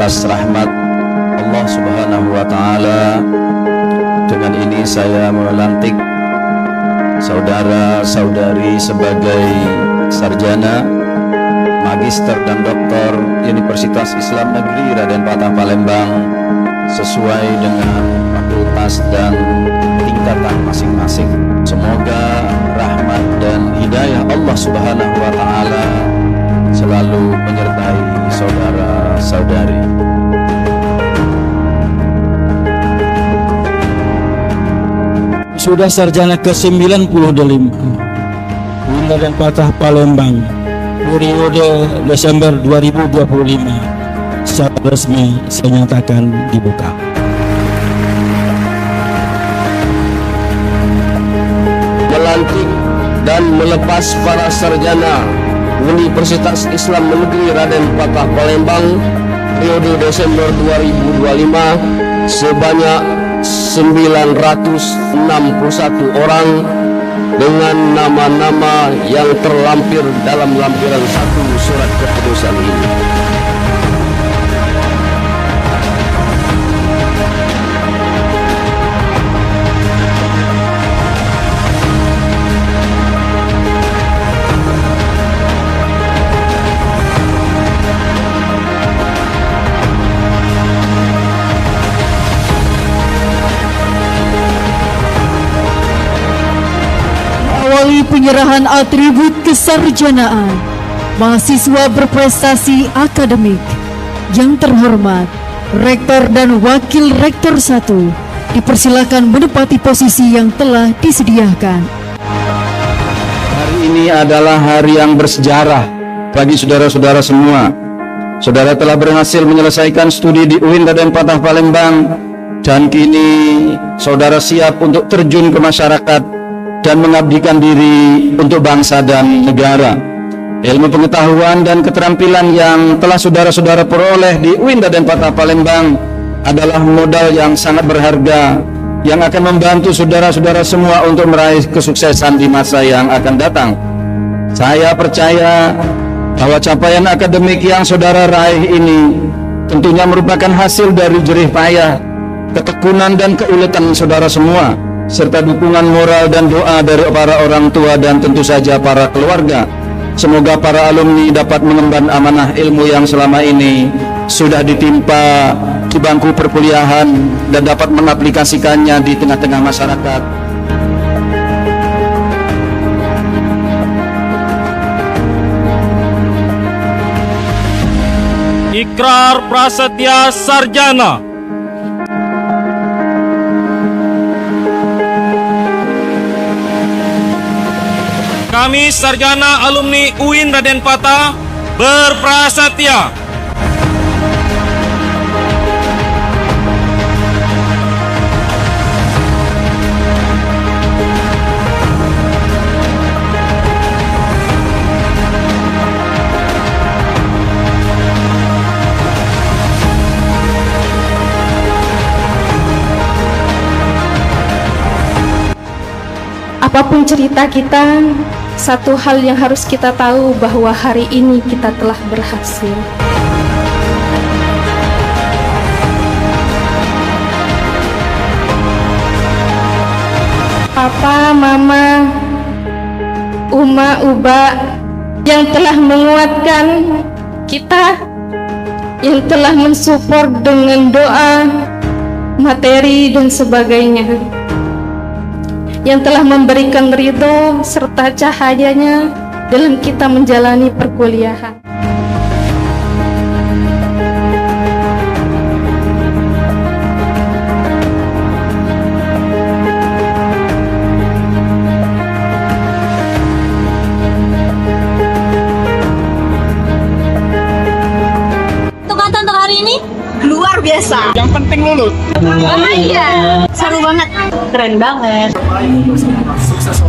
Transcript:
atas rahmat Allah Subhanahu wa Ta'ala. Dengan ini saya melantik saudara-saudari sebagai sarjana, magister dan doktor Universitas Islam Negeri Raden Patah Palembang sesuai dengan fakultas dan tingkatan masing-masing. Semoga rahmat dan hidayah Allah Subhanahu wa Ta'ala selalu menyertai saudara-saudari. Sudah sarjana ke-95 Raden Patah Palembang, periode Desember 2025, secara resmi saya nyatakan dibuka. Melantik dan melepas para sarjana Universitas Islam Negeri Raden Patah Palembang periode Desember 2025 sebanyak 961 orang dengan nama-nama yang terlampir dalam lampiran 1 surat keputusan ini. Awali penyerahan atribut kesarjanaan mahasiswa berprestasi akademik yang terhormat, Rektor dan Wakil Rektor 1 dipersilakan menempati posisi yang telah disediakan. Hari ini adalah hari yang bersejarah bagi saudara-saudara semua. Saudara telah berhasil menyelesaikan studi di UIN Raden Patah Palembang dan kini saudara siap untuk terjun ke masyarakat dan mengabdikan diri untuk bangsa dan negara. Ilmu pengetahuan dan keterampilan yang telah saudara-saudara peroleh di UIN Raden Patah Palembang adalah modal yang sangat berharga yang akan membantu saudara-saudara semua untuk meraih kesuksesan di masa yang akan datang. Saya percaya bahwa capaian akademik yang saudara raih ini tentunya merupakan hasil dari jerih payah, ketekunan dan keuletan saudara semua, serta dukungan moral dan doa dari para orang tua dan tentu saja para keluarga. Semoga para alumni dapat mengemban amanah ilmu yang selama ini sudah ditimpa di bangku perkuliahan dan dapat mengaplikasikannya di tengah-tengah masyarakat. Ikrar prasetya sarjana. Kami sarjana alumni UIN Raden Patah berprasetya apapun cerita kita, satu hal yang harus kita tahu bahwa hari ini kita telah berhasil. Papa, Mama, Uma, Uba yang telah menguatkan kita, yang telah mensupport dengan doa, materi dan sebagainya, yang telah memberikan ridho serta cahayanya dalam kita menjalani perkuliahan. Untuk hari ini luar biasa. Yang penting lulus. Oh iya, seru banget, keren banget. Sukses.